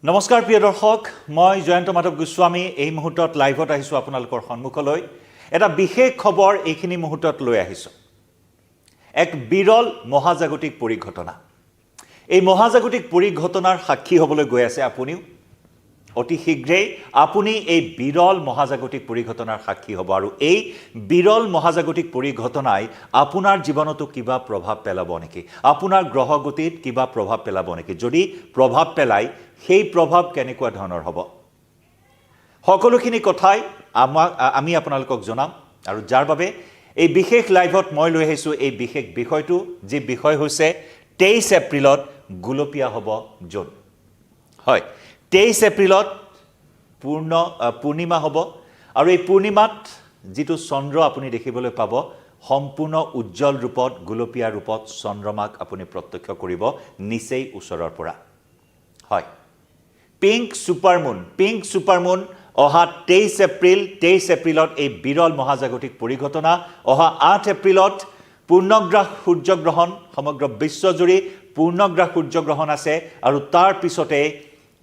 নমস্কাৰ প্ৰিয় দৰ্শক মই জয়ন্ত মাধৱ গোস্বামী এই মুহূৰ্তত লাইভত আহিছো আপোনালোকৰ সন্মুখলৈ এটা বিশেষ খবৰ এইখিনি মুহূৰ্তত লৈ আহিছো এক বিৰল মহাজাগতিক পৰিঘটনা এই মহাজাগতিক পৰিঘটনাৰ সাক্ষী হ'বলৈ গৈ আছে আপুনিও অতি শীঘ্ৰেই আপুনি এই বিৰল মহাজাগতিক পৰিঘটনাৰ সাক্ষী হ'ব আৰু এই বিৰল মহাজাগতিক পৰিঘটনাই আপোনাৰ জীৱনতো কিবা প্ৰভাৱ পেলাব নেকি আপোনাৰ গ্ৰহগতিত কিবা প্ৰভাৱ পেলাব নেকি যদি প্ৰভাৱ পেলাই সেই প্ৰভাৱ কেনেকুৱা ধৰণৰ হ'ব সকলোখিনি কথাই আমি আপোনালোকক জনাম আৰু যাৰ বাবে এই বিশেষ লাইভত মই লৈ আহিছো এই বিশেষ বিষয়টো যি বিষয় হৈছে 23 এপ্ৰিলত গুলপীয়া হ'ব জোন হয় 23 এপ্ৰিলত পূৰ্ণিমা হ'ব আৰু এই পূৰ্ণিমাত যিটো চন্দ্ৰ আপুনি দেখিবলৈ পাব সম্পূৰ্ণ উজ্জ্বল ৰূপত গুলপীয়া ৰূপত চন্দ্ৰমাক আপুনি প্ৰত্যক্ষ কৰিব নিচেই ওচৰৰ পৰা হয় পিংক সুপাৰমুন অহা 23 এপ্ৰিলত এই বিৰল মহাজাগতিক পৰিঘটনা অহা 8 এপ্ৰিলত পূৰ্ণগ্ৰাস সূৰ্যগ্ৰহণ সমগ্ৰ বিশ্বজুৰি পূৰ্ণগ্ৰাস সূৰ্যগ্ৰহণ আছে আৰু তাৰ পিছতে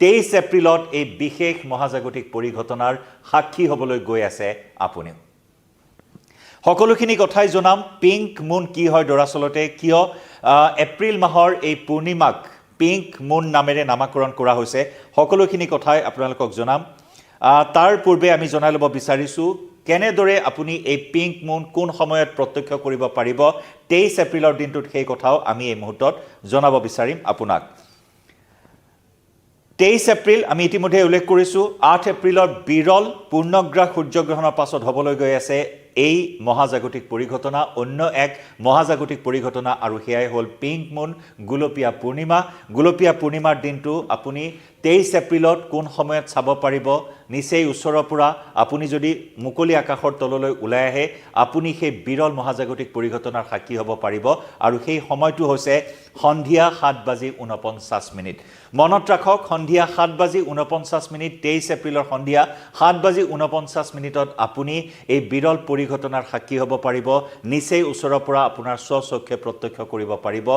23 এপ্ৰিলত এই বিশেষ মহাজাগতিক পৰিঘটনাৰ সাক্ষী হ'বলৈ গৈ আছে আপুনি সকলোখিনি কথাই জনাম পিংক মুন কি হয় দৰাচলতে কিয় এপ্ৰিল মাহৰ এই পূৰ্ণিমাক পিংক মুন নামেৰে নামকৰণ কৰা হৈছে সকলোখিনি কথাই আপোনালোকক জনাম তাৰ পূৰ্বে আমি জনাই ল'ব বিচাৰিছো কেনেদৰে আপুনি এই পিংক মুন কোন সময়ত প্ৰত্যক্ষ কৰিব পাৰিব 23 এপ্ৰিলৰ দিনটোত সেই কথাও আমি এই মুহূৰ্তত জনাব বিচাৰিম আপোনাক 23 এপ্ৰিল আমি ইতিমধ্যে উল্লেখ কৰিছো 8 এপ্ৰিলৰ বিৰল পূৰ্ণগ্ৰাস সূৰ্যগ্ৰহণৰ পাছত হ'বলৈ গৈ আছে এই মহাজাগতিক পৰিঘটনা অন্য এক মহাজাগতিক পৰিঘটনা আৰু হেয়াই হ'ল পিংক মুন গুলপীয়া পূৰ্ণিমাৰ দিনটো আপুনি 23 এপ্ৰিলত কোন সময়ত চাব পাৰিব নিচেই ওচৰৰ পৰা আপুনি যদি মুকলি আকাশৰ তললৈ ওলাই আহে আপুনি সেই বিৰল মহাজাগতিক পৰিঘটনাৰ সাক্ষী হ'ব পাৰিব আৰু সেই সময়টো হৈছে সন্ধিয়া 7:49 মনত ৰাখক সন্ধিয়া 7:49 23 এপ্ৰিলৰ সন্ধিয়া 7:49 আপুনি এই বিৰল পৰিঘটনাৰ সাক্ষী হ'ব পাৰিব নিচেই ওচৰৰ পৰা আপোনাৰ স্বচক্ষে প্ৰত্যক্ষ কৰিব পাৰিব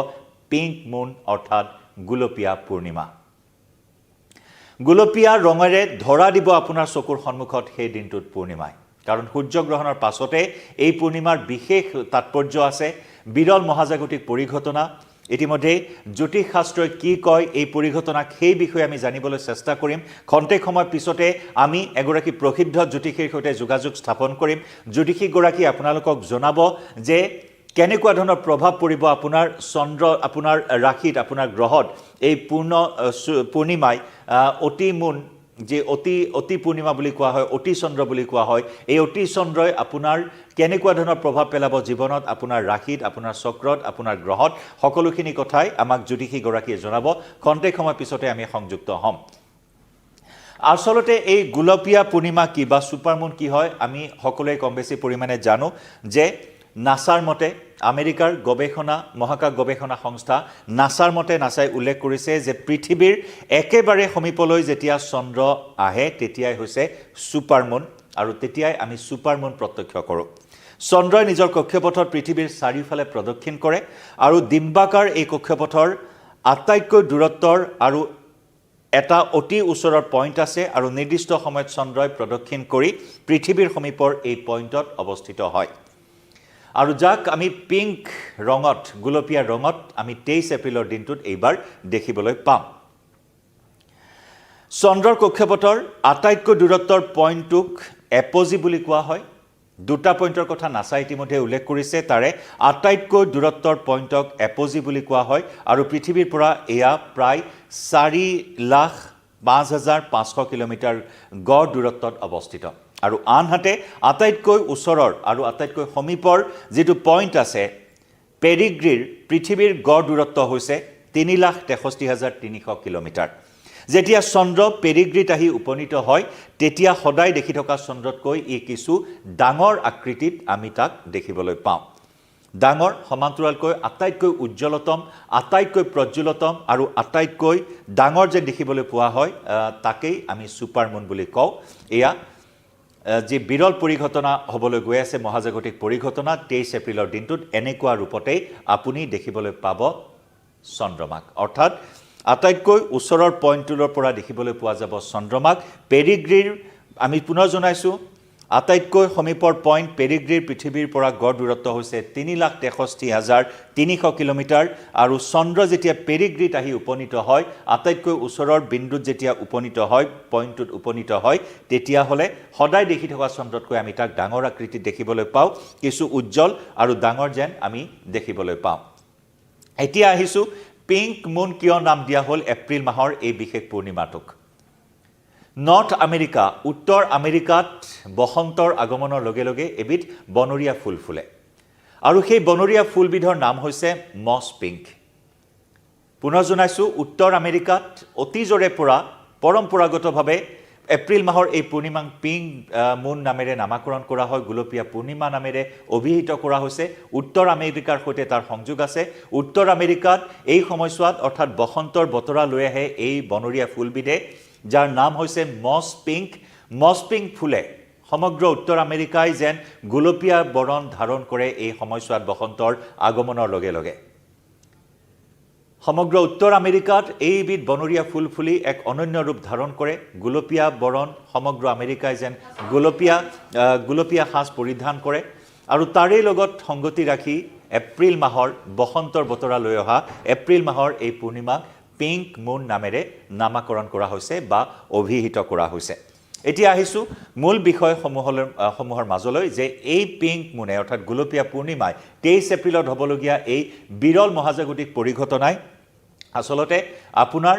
পিংক মুন অৰ্থাৎ গুলপীয়া পূৰ্ণিমা গুলপীয়া ৰঙেৰে ধৰা দিব আপোনাৰ চকুৰ সন্মুখত সেই দিনটোত পূৰ্ণিমাই কাৰণ সূৰ্যগ্ৰহণৰ পাছতে এই পূৰ্ণিমাৰ বিশেষ তাৎপৰ্য আছে বিৰল মহাজাগতিক পৰিঘটনা ইতিমধ্যে জ্যোতিষ শাস্ত্ৰই কি কয় এই পৰিঘটনাক সেই বিষয়ে আমি জানিবলৈ চেষ্টা কৰিম খন্তেক সময় পিছতে আমি এগৰাকী প্ৰসিদ্ধ জ্যোতিষীৰ সৈতে যোগাযোগ স্থাপন কৰিম জ্যোতিষীগৰাকী আপোনালোকক জনাব যে কেনেকুৱা ধৰণৰ প্ৰভাৱ পৰিব আপোনাৰ চন্দ্ৰ আপোনাৰ ৰাশিত আপোনাৰ গ্ৰহত এই পূৰ্ণিমাই অতি মুন যে অতি পূৰ্ণিমা বুলি কোৱা হয় অতি চন্দ্ৰ বুলি কোৱা হয় এই অতি চন্দ্ৰই আপোনাৰ কেনেকুৱা ধৰণৰ প্ৰভাৱ পেলাব জীৱনত আপোনাৰ ৰাশিত আপোনাৰ চক্ৰত আপোনাৰ গ্ৰহত সকলোখিনি কথাই আমাক জ্যোতিষীগৰাকীয়ে জনাব খন্তেক সময় পিছতে আমি সংযুক্ত হ'ম আসলতে এই গুলপীয়া পূৰ্ণিমা কি বা সুপাৰমুন কি হয় আমি সকলোৱে কম বেছি পৰিমাণে জানো যে নাসাৰ মতে আমেৰিকাৰ মহাকাশ গৱেষণা সংস্থা নাসাৰ মতে নাসাই উল্লেখ কৰিছে যে পৃথিৱীৰ একেবাৰে সমীপলৈ যেতিয়া চন্দ্ৰ আহে তেতিয়াই হৈছে সুপাৰমুন আৰু তেতিয়াই আমি সুপাৰমুন প্ৰত্যক্ষ কৰোঁ চন্দ্ৰই নিজৰ কক্ষপথত পৃথিৱীৰ চাৰিওফালে প্ৰদক্ষিণ কৰে আৰু ডিম্বাকাৰ এই কক্ষপথৰ আটাইতকৈ দূৰত্বৰ আৰু এটা অতি ওচৰৰ পইণ্ট আছে আৰু নিৰ্দিষ্ট সময়ত চন্দ্ৰই প্ৰদক্ষিণ কৰি পৃথিৱীৰ সমীপৰ এই পইণ্টত অৱস্থিত হয় আৰু যাক আমি পিংক ৰঙত গুলপীয়া ৰঙত আমি 23 এপ্ৰিলৰ দিনটোত এইবাৰ দেখিবলৈ পাম চন্দ্ৰৰ কক্ষপথৰ আটাইতকৈ দূৰত্বৰ পইণ্টটোক এপজি বুলি কোৱা হয় দুটা পইণ্টৰ কথা নাসা ইতিমধ্যে উল্লেখ কৰিছে তাৰে আটাইতকৈ দূৰত্বৰ পইণ্টক এপজি বুলি কোৱা হয় আৰু পৃথিৱীৰ পৰা এয়া প্ৰায় 4,05,500 কিলোমিটাৰ গড় দূৰত্বত অৱস্থিত আৰু আনহাতে আটাইতকৈ ওচৰৰ আৰু আটাইতকৈ সমীপৰ যেটো পইণ্ট আছে পেৰিগ্ৰীৰ পৃথিৱীৰ গড় দূৰত্ব হৈছে 3,63,300 কিলোমিটাৰ যেতিয়া চন্দ্ৰ পেৰিগ্ৰীত আহি উপনীত হয় তেতিয়া সদায় দেখি থকা চন্দ্ৰতকৈ ই কিছু ডাঙৰ আকৃতিত আমি তাক দেখিবলৈ পাওঁ ডাঙৰ সমান্তৰালকৈ আটাইতকৈ উজ্জ্বলতম আটাইতকৈ প্ৰজ্বলতম আৰু আটাইতকৈ ডাঙৰ যে দেখিবলৈ পোৱা হয় তাকেই আমি সুপাৰমুন বুলি কওঁ এয়া যে বিৰল পৰিঘটনা হ'বলৈ গৈ আছে মহাজাগতিক পৰিঘটনা 23 এপ্ৰিলৰ দিনটোত এনেকুৱা ৰূপতে আপুনি দেখিবলৈ পাব চন্দ্ৰমাক অৰ্থাৎ আটাইতকৈ ওচৰৰ পইণ্টটোৰ পৰা দেখিবলৈ পোৱা যাব চন্দ্ৰমাক পেৰিগ্ৰীৰ আমি পুনৰ জনাইছোঁ আটাইতকৈ সমীপৰ পইণ্ট পেৰিগ্ৰীৰ পৃথিৱীৰ পৰা গড় দূৰত্ব হৈছে 3,63,300 কিলোমিটাৰ আৰু চন্দ্ৰ যেতিয়া পেৰিগ্ৰীত আহি উপনীত হয় আটাইতকৈ ওচৰৰ বিন্দুত যেতিয়া উপনীত হয় পইণ্টটোত উপনীত হয় তেতিয়াহ'লে সদায় দেখি থকা চন্দ্ৰতকৈ আমি তাক ডাঙৰ আকৃতিত দেখিবলৈ পাওঁ কিছু উজ্জ্বল আৰু ডাঙৰ যেন আমি দেখিবলৈ পাওঁ এতিয়া আহিছোঁ পিংক মুন কিয় নাম দিয়া হ'ল এপ্ৰিল মাহৰ এই বিশেষ পূৰ্ণিমাটোক নৰ্থ আমেৰিকা উত্তৰ আমেৰিকাত বসন্তৰ আগমনৰ লগে লগে এবিধ বনৰীয়া ফুল ফুলে আৰু সেই বনৰীয়া ফুলবিধৰ নাম হৈছে মছ পিংক পুনৰ জনাইছোঁ উত্তৰ আমেৰিকাত অতীজৰে পৰা পৰম্পৰাগতভাৱে এপ্ৰিল মাহৰ এই পূৰ্ণিমাক পিংক মুন নামেৰে নামাকৰণ কৰা হয় গোলপীয়া পূৰ্ণিমা নামেৰে অভিহিত কৰা হৈছে উত্তৰ আমেৰিকাৰ সৈতে তাৰ সংযোগ আছে উত্তৰ আমেৰিকাত এই সময়ছোৱাত অৰ্থাৎ বসন্তৰ বতৰা লৈ আহে এই বনৰীয়া ফুলবিধে যাৰ নাম হৈছে মছ পিংক ফুলে সমগ্ৰ উত্তৰ আমেৰিকাই যেন গোলপীয়া বৰণ ধাৰণ কৰে এই সময়ছোৱাত বসন্তৰ আগমনৰ লগে লগে সমগ্ৰ উত্তৰ আমেৰিকাত এইবিধ বনৰীয়া ফুল ফুলি এক অনন্য ৰূপ ধাৰণ কৰে গোলপীয়া বৰণ সমগ্ৰ আমেৰিকাই যেন গোলপীয়া সাজ পৰিধান কৰে আৰু তাৰে লগত সংগতি ৰাখি এপ্ৰিল মাহৰ বসন্তৰ বতৰা লৈ অহা এপ্ৰিল মাহৰ এই পূৰ্ণিমাক পিংক মুন নামেৰে নামাকৰণ কৰা হৈছে বা অভিহিত কৰা হৈছে এতিয়া আহিছোঁ মূল বিষয়সমূহৰ মাজলৈ যে এই পিংক মুনে অৰ্থাৎ গোলপীয়া পূৰ্ণিমাই 23 এপ্ৰিলত হ'বলগীয়া এই বিৰল মহাজাগতিক পৰিঘটনাই আচলতে আপোনাৰ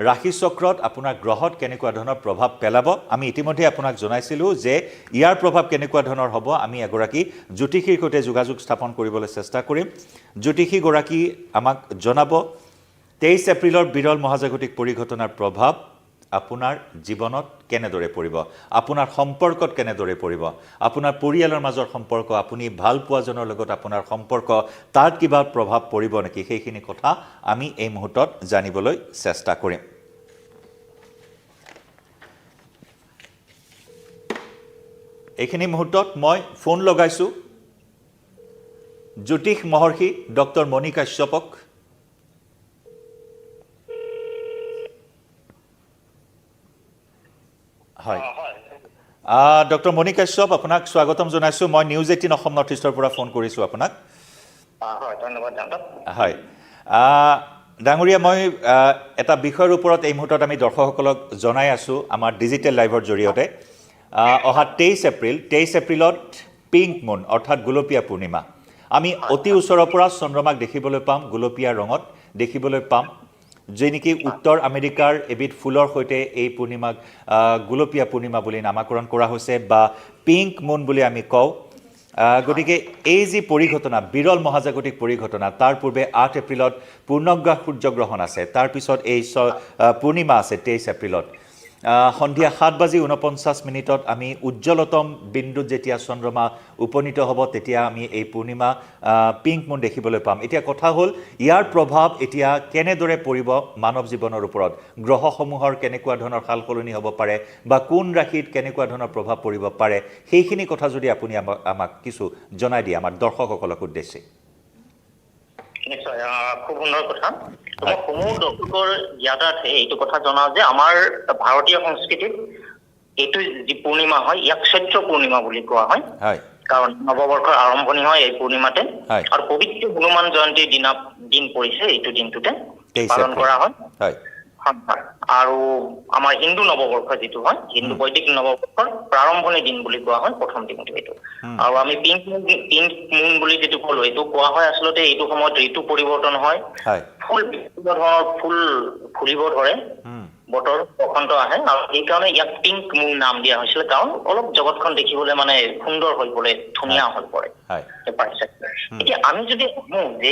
ৰাশি চক্ৰত আপোনাৰ গ্ৰহত কেনেকুৱা ধৰণৰ প্ৰভাৱ পেলাব আমি ইতিমধ্যে আপোনাক জনাইছিলোঁ যে ইয়াৰ প্ৰভাৱ কেনেকুৱা ধৰণৰ হ'ব আমি এগৰাকী জ্যোতিষীৰ সৈতে যোগাযোগ স্থাপন কৰিবলৈ চেষ্টা কৰিম জ্যোতিষীগৰাকী আমাক জনাব 23 এপ্ৰিলৰ বিৰল মহাজাগতিক পৰিঘটনাৰ প্ৰভাৱ আপোনাৰ জীৱনত কেনেদৰে পৰিব আপোনাৰ সম্পৰ্কত কেনেদৰে পৰিব আপোনাৰ পৰিয়ালৰ মাজৰ সম্পৰ্ক আপুনি ভাল পোৱাজনৰ লগত আপোনাৰ সম্পৰ্ক তাত কিবা প্ৰভাৱ পৰিব নেকি সেইখিনি কথা আমি এই মুহূৰ্তত জানিবলৈ চেষ্টা কৰিম এইখিনি মুহূৰ্তত মই ফোন লগাইছোঁ জ্যোতিষ মহৰ্ষি ডক্টৰ মণি কাশ্যপক হয় ডক্টৰ মণি কাশ্যপ আপোনাক স্বাগতম জনাইছোঁ মই নিউজ 18 অসম নৰ্থ ইষ্টৰ পৰা ফোন কৰিছোঁ আপোনাক হয় ধন্যবাদ হয় ডাঙৰীয়া মই এটা বিষয়ৰ ওপৰত এই মুহূৰ্তত আমি দৰ্শকসকলক জনাই আছোঁ আমাৰ ডিজিটেল লাইভৰ জৰিয়তে অহা 23 এপ্ৰিলত পিংক মুন অৰ্থাৎ গোলপীয়া পূৰ্ণিমা আমি অতি ওচৰৰ পৰা চন্দ্ৰমাক দেখিবলৈ পাম গোলপীয়া ৰঙত দেখিবলৈ পাম যে নেকি উত্তৰ আমেৰিকাৰ এবিধ ফুলৰ সৈতে এই পূৰ্ণিমাক গোলপীয়া পূৰ্ণিমা বুলি নামাকৰণ কৰা হৈছে বা পিংক মুন বুলি আমি কওঁ গতিকে এই যি পৰিঘটনা বিৰল মহাজাগতিক পৰিঘটনা তাৰ পূৰ্বে 8 এপ্ৰিলত পূৰ্ণগ্ৰাস সূৰ্যগ্ৰহণ আছে তাৰপিছত এই পূৰ্ণিমা আছে 23 এপ্ৰিলত সন্ধিয়া 7:49 আমি উজ্জ্বলতম বিন্দুত যেতিয়া চন্দ্ৰমা উপনীত হ'ব তেতিয়া আমি এই পূৰ্ণিমা পিংক মুন দেখিবলৈ পাম এতিয়া কথা হ'ল ইয়াৰ প্ৰভাৱ এতিয়া কেনেদৰে পৰিব মানৱ জীৱনৰ ওপৰত গ্ৰহসমূহৰ কেনেকুৱা ধৰণৰ সালসলনি হ'ব পাৰে বা কোন ৰাশিত কেনেকুৱা ধৰণৰ প্ৰভাৱ পৰিব পাৰে সেইখিনি কথা যদি আপুনি আমাক কিছু জনাই দিয়ে আমাৰ দৰ্শকসকলক উদ্দেশ্যে নিশ্চয় খুব সুন্দৰ কথা মই সমূহ দৰ্শকৰ জ্ঞাতাৰ্থে এইটো কথা জনাওঁ যে আমাৰ ভাৰতীয় সংস্কৃতিত এইটো যি পূৰ্ণিমা হয় ইয়াক চৈত্ৰ পূৰ্ণিমা বুলি কোৱা হয় কাৰণ নৱবৰ্ষৰ আৰম্ভণি হয় এই পূৰ্ণিমাতে আৰু পবিত্ৰ হনুমান জয়ন্তীৰ দিন পৰিছে এইটো দিনটোতে পালন কৰা হয় আৰু আমাৰ হিন্দু নৱবৰ্ষ যিটো হয় হিন্দু বৈদিক নৱবৰ্ষৰ প্ৰাৰম্ভণি দিন বুলি কোৱা হয় প্ৰথম দিনটো এইটো আৰু আমি পিংক মুন বুলি যিটো ক'লো এইটো কোৱা হয় আচলতে এইটো সময়ত ঋতু পৰিৱৰ্তন হয় ফুল বিভিন্ন ধৰণৰ ফুল ফুলিব ধৰে বতৰ বসন্ত আহে আৰু এইকাৰণে ইয়াক পিংক মুন নাম দিয়া হৈছিল কাৰণ অলপ জগতখন দেখিবলৈ মানে সুন্দৰ হৈ পৰে ধুনীয়া হৈ পৰে এতিয়া আমি যদি যে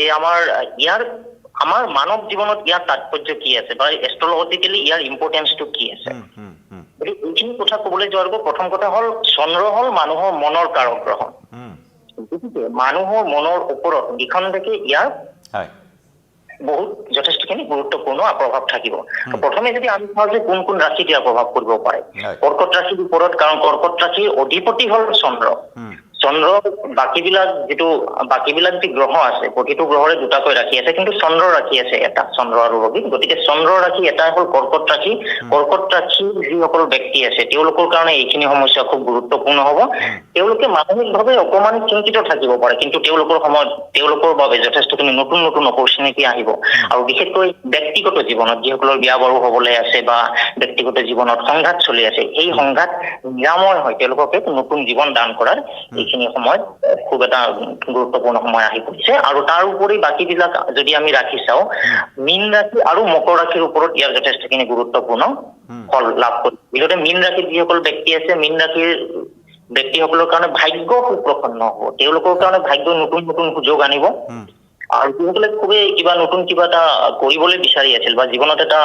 আমাৰ মানৱ জীৱনত ইয়াৰ তাৎপৰ্য কি আছে বা এষ্ট্ৰলজিকেলি ইয়াৰ ইম্পৰ্টেঞ্চটো কি আছে এইখিনি কথা ক'বলৈ যোৱাৰ আগত প্ৰথম কথা হ'ল চন্দ্ৰ হ'ল মানুহৰ মনৰ কাৰক গ্ৰহ গতিকে মানুহৰ মনৰ ওপৰত যিখন থেকে ইয়াৰ বহুত যথেষ্টখিনি গুৰুত্বপূৰ্ণ প্ৰভাৱ থাকিব প্ৰথমে যদি আমি চাওঁ যে কোন কোন ৰাশিত ইয়াৰ প্ৰভাৱ পৰিব পাৰে কৰ্কট ৰাশিৰ ওপৰত কাৰণ কৰ্কট ৰাশিৰ অধিপতি হ'ল চন্দ্ৰ চন্দ্ৰ বাকীবিলাক যি গ্ৰহ আছে প্ৰতিটো গ্ৰহৰে দুটাকৈ ৰাশি আছে কিন্তু চন্দ্ৰ ৰাশি আছে এটা চন্দ্ৰ আৰু ৰবি গতিকে চন্দ্ৰ ৰাশি এটা হ'ল কৰ্কট ৰাশি যিসকল ব্যক্তি আছে তেওঁলোকৰ কাৰণে এইখিনি সমস্যা খুব গুৰুত্বপূৰ্ণ হ'ব তেওঁলোকে মানসিকভাৱে অকমান চিন্তিত থাকিব পাৰে কিন্তু তেওঁলোকৰ বাবে যথেষ্টখিনি নতুন নতুন অপৰচুনিটি আহিব আৰু বিশেষকৈ ব্যক্তিগত জীৱনত যিসকলৰ বিয়া বাৰু হ'বলৈ আছে বা ব্যক্তিগত জীৱনত সংঘাত চলি আছে এই সংঘাত নিৰাময় হয় তেওঁলোকক এক নতুন জীৱন দান কৰাৰ এইখিনি সময়ত খুব এটা গুৰুত্বপূৰ্ণ সময় আহি পৰিছে আৰু তাৰ উপৰি বাকীবিলাক যদি আমি ৰাখি চাওঁ মীন ৰাশি আৰু মকৰ ৰাশিৰ ওপৰত ইয়াৰ যথেষ্টখিনি গুৰুত্বপূৰ্ণ ফল লাভ কৰিব বিশেষতে মীন ৰাশিত যিসকল ব্যক্তি আছে মীন ৰাশিৰ ব্যক্তিসকলৰ কাৰণে ভাগ্য সুপ্ৰসন্ন হ'ব তেওঁলোকৰ কাৰণে ভাগ্য নতুন নতুন সুযোগ আনিব আৰু যিসকলে খুবেই নতুন কিবা এটা কৰিবলৈ বিচাৰি আছিল বা জীৱনত এটা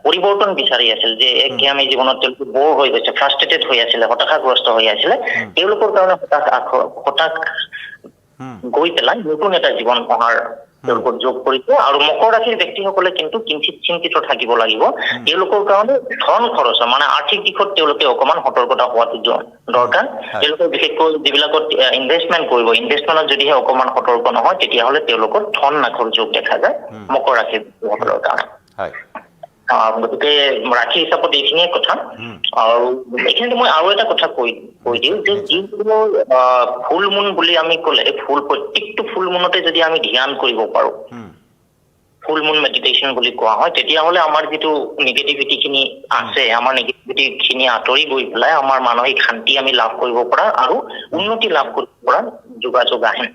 পৰিৱৰ্তন বিচাৰি আছিল যে একঘেয়ামী জীৱনত তেওঁলোক বৰ হৈ গৈছে ফ্ৰাষ্ট্ৰেটেড হৈ আছিলে হতাশাগ্ৰস্ত হৈ আছিলে তেওঁলোকৰ কাৰণে হতাশ গৈ পেলাই নতুন এটা জীৱন অহাৰ তেওঁলোকৰ যোগ কৰিছে আৰু মকৰ ৰাশিৰ ব্যক্তিসকলে কিন্তু কিঞ্চিত চিন্তিত থাকিব লাগিব তেওঁলোকৰ কাৰণে ধন খৰচ মানে আৰ্থিক দিশত তেওঁলোকে অকমান সতৰ্কতা হোৱাটো দৰকাৰ তেওঁলোকে বিশেষকৈ যিবিলাকত ইনভেষ্টমেণ্ট কৰিব ইনভেষ্টমেণ্টত যদিহে অকমান সতৰ্ক নহয় তেতিয়াহ'লে তেওঁলোকৰ ধন নাখৰ যোগ দেখা যায় মকৰ ৰাশিৰ ব্যক্তিসকলৰ কাৰণে গতিকে ৰাশি হিচাপত এইখিনিয়ে কথা আৰু এইখিনিতে মই আৰু এটা কথা কৈ দিওঁ যে যিকোনো ফুল মুন বুলি আমি ক'লে প্ৰত্যেকটো ফুল মুনতে যদি আমি ধ্যান কৰিব পাৰো ফুল মুন মেডিটেশ্যন বুলি কোৱা হয় তেতিয়াহ'লে আমাৰ যিটো নিগেটিভিটি খিনি আছে আমাৰ নিগেটিভিটি খিনি আঁতৰি গৈ পেলাই আমাৰ মানসিক শান্তি আমি লাভ কৰিব পৰা আৰু উন্নতি লাভ কৰিব পৰা যোগাযোগ আহে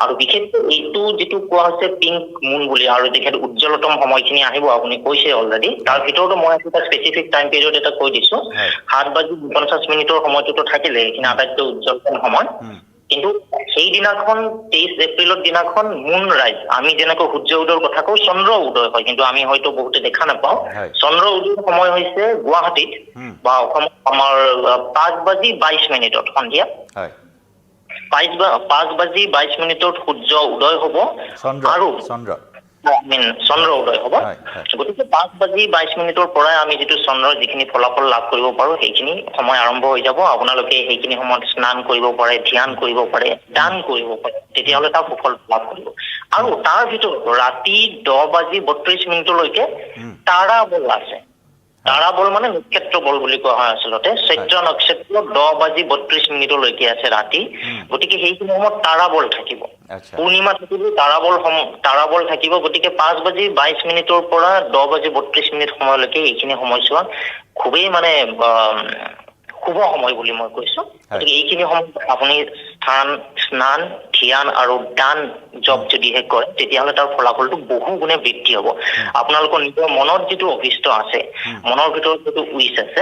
আৰু বিশেষকৈ এইটো যিটো কোৱা হৈছে পিংক মুন বুলি আৰু যিহেতু উজ্জ্বলতম সময়খিনি আহিব আপুনি কৈছে অলৰেডি তাৰ ভিতৰতো মই এটা স্পেচিফিক টাইম পিৰিয়ড এটা কৈ দিছো 7:50 সময়টোতো থাকিলে এইখিনি আটাইতকৈ উজ্জ্বলতম সময় কিন্তু সেই দিনাখন 23 এপ্ৰিলৰ দিনাখন মুন ৰাইজ আমি যেনেকৈ সূৰ্য উদয়ৰ কথা কওঁ চন্দ্ৰ উদয় হয় কিন্তু আমি হয়তো বহুতে দেখা নাপাওঁ চন্দ্ৰ উদয়ৰ সময় হৈছে গুৱাহাটীত বা অসমত আমাৰ 5:22 সন্ধিয়া 5:22 সূৰ্য উদয় হ'ব আৰু চন্দ্ৰ উদয় হ'ব গতিকে 5:22 পৰাই আমি যিটো চন্দ্ৰৰ যিখিনি ফলাফল লাভ কৰিব পাৰো সেইখিনি সময় আৰম্ভ হৈ যাব আপোনালোকে সেইখিনি সময়ত স্নান কৰিব পাৰে ধ্যান কৰিব পাৰে দান কৰিব পাৰে তেতিয়াহ'লে তাৰ সুফল লাভ কৰিব আৰু তাৰ ভিতৰত ৰাতি 10:32 তাৰা বল আছে তাৰা বল মানে নক্ষত্ৰ বল বুলি কোৱা হয় আচলতে চৈত্ৰ নক্ষত্ৰ 10:32 আছে ৰাতি গতিকে সেইখিনি সময়ত তাৰা বল থাকিব পূৰ্ণিমা থাকিব তাৰা বল থাকিব গতিকে 5:22 পৰা 10:32 সময়লৈকে এইখিনি সময়ছোৱা খুবেই মানে শুভ সময় বুলি মই কৈছো গতিকে এইখিনি সময় আপুনি স্নান ধ্যান আৰু দান জপ যদিহে কৰে তেতিয়াহ'লে তাৰ ফলাফলটো বহু গুণে বৃদ্ধি হ'ব আপোনালোকৰ নিজৰ মনত যিটো অভিষ্ট আছে মনৰ ভিতৰত যিটো উইচ আছে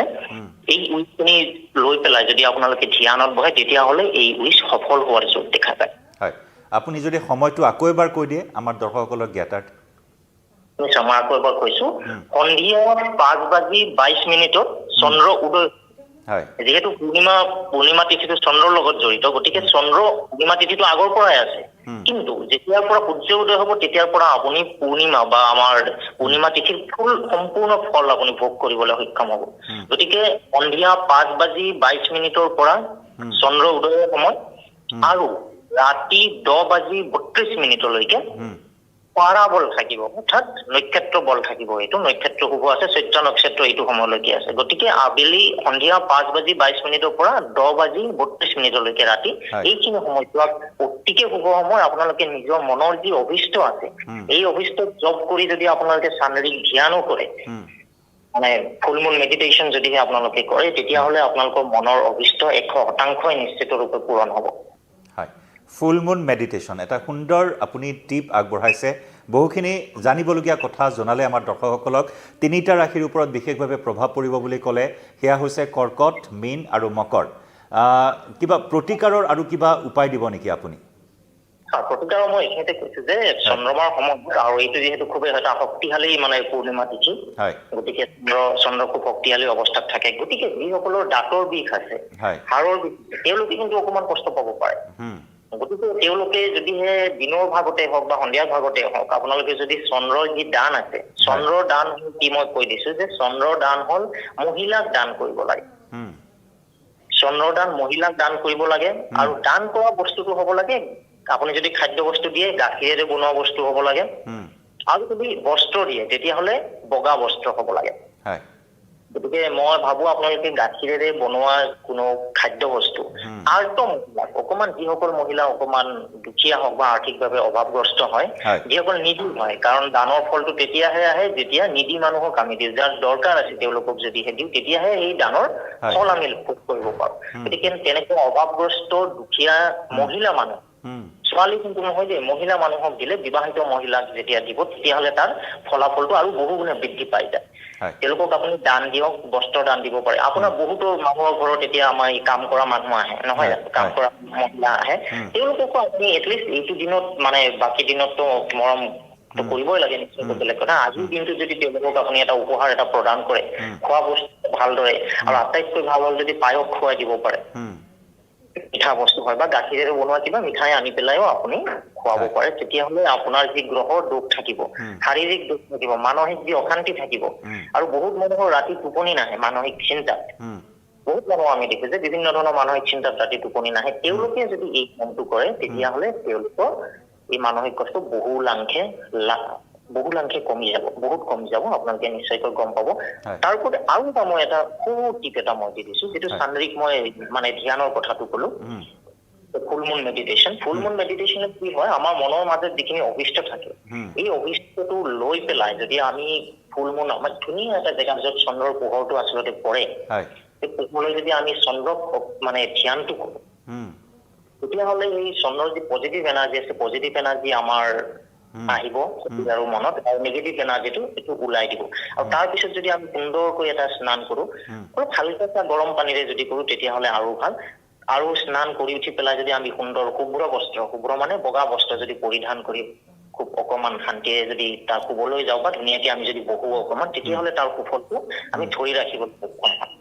এই উইচখিনি লৈ পেলাই যদি আপোনালোকে ধ্যানত বহে তেতিয়াহ'লে এই উইচ সফল হোৱাৰ যোগ দেখা যায় আপুনি যদি সময়টো আকৌ এবাৰ কৈ দিয়ে আমাৰ দৰ্শকসকলৰ জ্ঞাতাৰ্থে নিশ্চয় মই আকৌ এবাৰ কৈছো সন্ধিয়া 5:22 চন্দ্ৰ উদয় যেহেতু পূৰ্ণিমা তিথিটো চন্দ্ৰৰ লগত জড়িত গতিকে পূৰ্ণিমা তিথিটো আগৰ পৰাই আছে কিন্তু যেতিয়াৰ পৰা সূৰ্য উদয় হ'ব তেতিয়াৰ পৰা আপুনি পূৰ্ণিমা বা আমাৰ পূৰ্ণিমা তিথিৰ সম্পূৰ্ণ ফল আপুনি ভোগ কৰিবলৈ সক্ষম হ'ব গতিকে সন্ধিয়া 5:22 পৰা চন্দ্ৰ উদয়ৰ সময় আৰু ৰাতি 10:32 তাৰা বল থাকিব অৰ্থাৎ নক্ষত্ৰ বল থাকিব এইটো নক্ষত্ৰ শুভ আছে চৈত্ৰ নক্ষত্ৰ এইটো সময়লৈকে আছে গতিকে আবেলি সন্ধিয়া 5:22 পৰা 10:32 ৰাতি এইখিনি সময়ছোৱা অতিকে শুভ সময় আপোনালোকে নিজৰ মনৰ যি অভিষ্ট আছে এই অভিষ্ট জপ কৰি যদি আপোনালোকে শাৰীৰিক ধ্যানো কৰে মানে ফুল মুন মেডিটেশ্যন যদিহে আপোনালোকে কৰে তেতিয়াহ'লে আপোনালোকৰ মনৰ অভিষ্ট 100% নিশ্চিত ৰূপে পূৰণ হ'ব ফুল মুন মেডিটেশ্যন এটা সুন্দৰ আপুনি টিপ আগবঢ়াইছে বহুখিনি জানিবলগীয়া কথা জনালে আমাৰ দৰ্শকসকলক তিনিটা ৰাশিৰ ওপৰত বিশেষভাৱে প্ৰভাৱ পৰিব বুলি ক'লে সেয়া হৈছে কৰ্কট মীন আৰু মকৰ কিবা প্ৰতিকাৰৰ আৰু কিবা উপায় দিব নেকি আপুনি প্ৰতিকাৰৰ মই এইখিনিতে কৈছো যে চন্দ্ৰমাৰ সময় আৰু এইটো যিহেতু খুবেই এটা শক্তিশালী মানে পূৰ্ণিমা তিথি গতিকে চন্দ্ৰ খুব শক্তিশালী অৱস্থাত থাকে গতিকে যিসকলৰ দাঁতৰ বিষ আছে হাড়ৰ বিষ তেওঁলোকে কিন্তু অকণমান কষ্ট পাব পাৰে গতিকে তেওঁলোকে যদিহে দিনৰ ভাগতে হওক বা সন্ধিয়াৰ ভাগতে হওক আপোনালোকে যদি চন্দ্ৰৰ যি দান আছে চন্দ্ৰৰ দান কি মই কৈ দিছো যে চন্দ্ৰৰ দান হ'ল মহিলাক দান কৰিব লাগে চন্দ্ৰদান মহিলাক দান কৰিব লাগে আৰু দান কৰা বস্তুটো হ'ব লাগে আপুনি যদি খাদ্য বস্তু দিয়ে গাখীৰেৰে বনোৱা বস্তু হ'ব লাগে আৰু যদি বস্ত্ৰ দিয়ে তেতিয়াহ'লে বগা বস্ত্ৰ হ'ব লাগে হয় গতিকে মই ভাবো আপোনালোকে গাখীৰেৰে বনোৱা কোনো খাদ্য বস্তু আৰ্ত মহিলা অকমান যিসকল মহিলা অকমান দুখীয়া হওক বা আৰ্থিকভাৱে অভাৱগ্ৰস্ত হয় যিসকল নিধি হয় কাৰণ দানৰ ফলটো তেতিয়াহে আহে যেতিয়া নিধি মানুহক আমি দিওঁ যাৰ দৰকাৰ আছে তেওঁলোকক যদিহে দিওঁ তেতিয়াহে এই দানৰ ফল আমি ভোগ কৰিব পাৰোঁ গতিকে তেনেকুৱা অভাৱগ্ৰস্ত দুখীয়া মহিলা মানুহ ছোৱালী কিন্তু নহয় যে মহিলা মানুহক দিলে বিবাহিত মহিলাক যেতিয়া দিব তেতিয়াহ'লে তাৰ ফলাফলটো আৰু বহু গুণে বৃদ্ধি পাই যায় তেওঁলোকক আপুনি দান দিয়ক বস্ত্ৰ দান দিব পাৰে আপোনাৰ বহুতো মানুহৰ ঘৰত এতিয়া আমাৰ কাম কৰা মানুহ আহে নহয় কাম কৰা মহিলা আহে তেওঁলোককো আপুনি এটলিষ্ট এইটো দিনত মানে বাকী দিনততো মৰম কৰিবই লাগে নিশ্চয় বেলেগ কথা আজিৰ দিনটোত যদি তেওঁলোকক আপুনি এটা উপহাৰ এটা প্ৰদান কৰে খোৱা বস্তু ভালদৰে আৰু আটাইতকৈ ভাল হ'ল যদি পায়স খুৱাই দিব পাৰে মিঠা বস্তু হয় বা গাখীৰেৰে বনোৱা কিবা মিঠাই আনি পেলাইও আপুনি খুৱাব পাৰে তেতিয়াহ'লে আপোনাৰ যি গ্ৰহৰ দুখ থাকিব শাৰীৰিক দুখ থাকিব মানসিক যি অশান্তি থাকিব আৰু বহুত মানুহৰ ৰাতি টোপনি নাহে মানসিক চিন্তাত বহুত মানুহ আমি দেখো যে বিভিন্ন ধৰণৰ মানসিক চিন্তাত ৰাতি টোপনি নাহে তেওঁলোকে যদি এই কামটো কৰে তেতিয়াহ'লে তেওঁলোকৰ এই মানসিক কষ্ট বহু লাংখে কমি যাব বহুত কমি যাব আপোনালোকে নিশ্চয়কৈ গম পাব তাৰ ওপৰত আৰু এটা মই এটা সৰু টিপ এটা মই দি দিছো যিটো শাৰীৰিক মই মানে ধ্যানৰ কথাটো ক'লো ফুল মুন মেডিটেশ্যনত কি হয় আমাৰ মনৰ মাজত যিখিনি অভিষ্ট থাকে এই অভিষ্টটো লৈ পেলাই যদি আমি ফুল মুন আমাৰ ধুনীয়া এটা জেগা য'ত চন্দ্ৰৰ পোহৰটো আচলতে পৰে সেই পোহৰলৈ যদি আমি চন্দ্ৰক মানে ধ্যানটো কৰোঁ তেতিয়াহ'লে এই চন্দ্ৰৰ যি পজিটিভ এনাৰ্জি আছে পজিটিভ এনাৰ্জি আমাৰ আহিব আৰু মনত আৰু নিগেটিভ এনাৰ্জিটো এইটো ওলাই দিব আৰু তাৰপিছত যদি আমি সুন্দৰকৈ এটা স্নান কৰোঁ অলপ হালকা গৰম পানীৰে যদি কৰোঁ তেতিয়াহ'লে আৰু ভাল আৰু স্নান কৰি উঠি পেলাই যদি আমি সুন্দৰ শুভ্ৰ মানে বগা বস্ত্ৰ যদি পৰিধান কৰি খুব অকমান শান্তিৰে যদি তাৰ শুবলৈ যাওঁ বা ধুনীয়াকে আমি যদি বহো অকমান তেতিয়াহ'লে তাৰ সুফলটো আমি ধৰি ৰাখিবলৈ সক্ষম হ'ম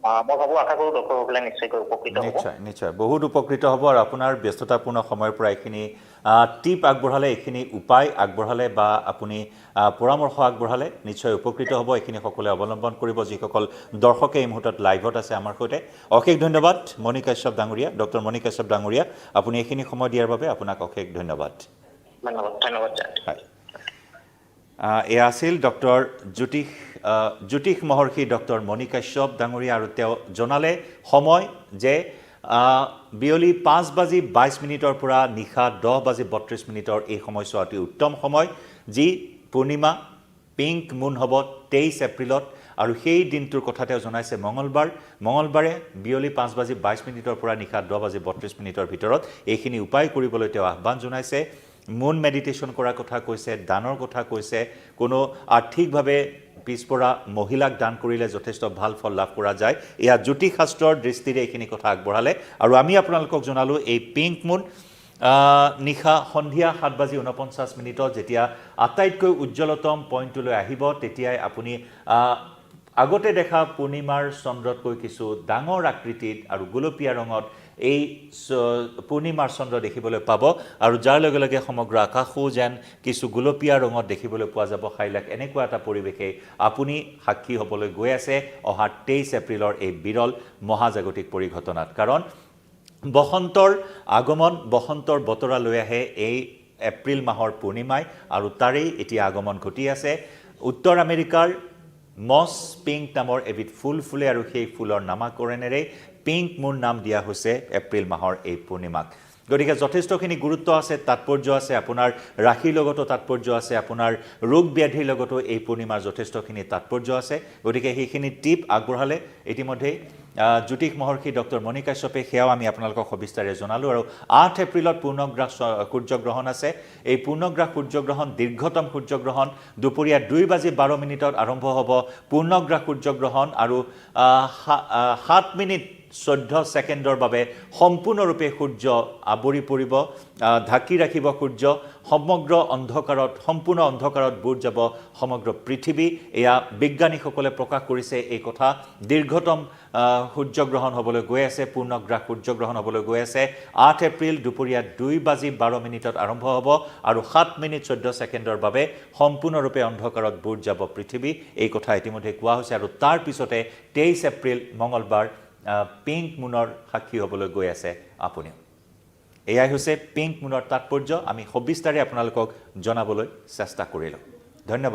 মই ভাবো আশা কৰোঁ দৰ্শকসকলে নিশ্চয়কৈ উপকৃত হ'ব নিশ্চয় বহুত উপকৃত হ'ব আৰু আপোনাৰ ব্যস্ততাপূৰ্ণ সময়ৰ পৰা এইখিনি টিপ আগবঢ়ালে এইখিনি উপায় আগবঢ়ালে বা আপুনি পৰামৰ্শ আগবঢ়ালে নিশ্চয় উপকৃত হ'ব এইখিনি সকলোৱে অৱলম্বন কৰিব যিসকল দৰ্শকে এই মুহূৰ্তত লাইভত আছে আমাৰ সৈতে অশেষ ধন্যবাদ মণি কাশ্যপ ডাঙৰীয়া ডক্টৰ মণি কাশ্যপ ডাঙৰীয়া আপুনি এইখিনি সময় দিয়াৰ বাবে আপোনাক অশেষ ধন্যবাদ এয়া আছিল ডক্টৰ জ্যোতিষ মহৰ্ষি ডক্টৰ মণি কাশ্যপ ডাঙৰীয়া আৰু তেওঁ জনালে সময় যে বিয়লি 5:22 পৰা নিশা 10:32 এই সময়ছোৱাটি উত্তম সময় যি পূৰ্ণিমা পিংক মুন হ'ব 23 এপ্ৰিলত আৰু সেই দিনটোৰ কথা তেওঁ জনাইছে মঙলবাৰে বিয়লি 5:22 পৰা নিশা 10:32 ভিতৰত এইখিনি উপায় কৰিবলৈ তেওঁ আহ্বান জনাইছে মুন মেডিটেশ্যন কৰাৰ কথা কৈছে দানৰ কথা কৈছে কোনো আৰ্থিকভাৱে পিছপৰা মহিলাক দান কৰিলে যথেষ্ট ভাল ফল লাভ কৰা যায় এয়া জ্যোতিষশাস্ত্ৰৰ দৃষ্টিৰে এইখিনি কথা আগবঢ়ালে আৰু আমি আপোনালোকক জনালোঁ এই পিংক মুন নিশা সন্ধিয়া 7:49 যেতিয়া আটাইতকৈ উজ্জ্বলতম পইণ্টলৈ আহিব তেতিয়াই আপুনি আগতে দেখা পূৰ্ণিমাৰ চন্দ্ৰতকৈ কিছু ডাঙৰ আকৃতিত আৰু গোলপীয়া ৰঙত এই পূৰ্ণিমাৰ চন্দ্ৰ দেখিবলৈ পাব আৰু যাৰ লগে লগে সমগ্ৰ আকাশো যেন কিছু গোলপীয়া ৰঙত দেখিবলৈ পোৱা যাব খাইলাক এনেকুৱা এটা পৰিৱেশে আপুনি সাক্ষী হ'বলৈ গৈ আছে অহা 23 এপ্ৰিলৰ এই বিৰল মহাজাগতিক পৰিঘটনাত কাৰণ বসন্তৰ আগমন বসন্তৰ বতৰা লৈ আহে এই এপ্ৰিল মাহৰ পূৰ্ণিমাই আৰু তাৰেই এতিয়া আগমন ঘটি আছে উত্তৰ আমেৰিকাৰ মছ পিংক নামৰ এবিধ ফুল ফুলে আৰু সেই ফুলৰ নামাকৰণেৰে পিংক মুন নাম দিয়া হৈছে এপ্ৰিল মাহৰ এই পূৰ্ণিমাক গতিকে যথেষ্টখিনি গুৰুত্ব আছে তাৎপৰ্য আছে আপোনাৰ ৰাশিৰ লগতো তাৎপৰ্য আছে আপোনাৰ ৰোগ ব্যাধিৰ লগতো এই পূৰ্ণিমাৰ যথেষ্টখিনি তাৎপৰ্য আছে গতিকে সেইখিনি টিপ আগবঢ়ালে ইতিমধ্যে জ্যোতিষ মহৰ্ষি ডক্টৰ মণি কাশ্যপে সেয়াও আমি আপোনালোকক সবিস্তাৰে জনালোঁ আৰু 8 এপ্ৰিলত পূৰ্ণগ্ৰাস সূৰ্যগ্ৰহণ আছে এই পূৰ্ণগ্ৰাস সূৰ্যগ্ৰহণ দীৰ্ঘতম সূৰ্যগ্ৰহণ দুপৰীয়া 2:12 আৰম্ভ হ'ব পূৰ্ণগ্ৰাস সূৰ্যগ্ৰহণ আৰু 7 মিনিট 14 ছেকেণ্ডৰ বাবে সম্পূৰ্ণৰূপে সূৰ্য আৱৰি পৰিব ঢাকি ৰাখিব সূৰ্য সমগ্ৰ অন্ধকাৰত সম্পূৰ্ণ অন্ধকাৰত বুৰ যাব সমগ্ৰ পৃথিৱী এয়া বিজ্ঞানীসকলে প্ৰকাশ কৰিছে এই কথা দীৰ্ঘতম সূৰ্যগ্ৰহণ হ'বলৈ গৈ আছে পূৰ্ণগ্ৰাস সূৰ্যগ্ৰহণ হ'বলৈ গৈ আছে 8 এপ্ৰিল দুপৰীয়া 2:12 আৰম্ভ হ'ব আৰু 7 মিনিট 14 ছেকেণ্ডৰ বাবে সম্পূৰ্ণৰূপে অন্ধকাৰত বুৰ যাব পৃথিৱী এই কথা ইতিমধ্যে কোৱা হৈছে আৰু তাৰ পিছতে 23 এপ্ৰিল মঙলবাৰ পিংক মুনৰ সাক্ষী হ'বলৈ গৈ আছে আপুনিও এয়াই হৈছে পিংক মুনৰ তাৎপৰ্য আমি সবিস্তাৰে আপোনালোকক জনাবলৈ চেষ্টা কৰিলোঁ ধন্যবাদ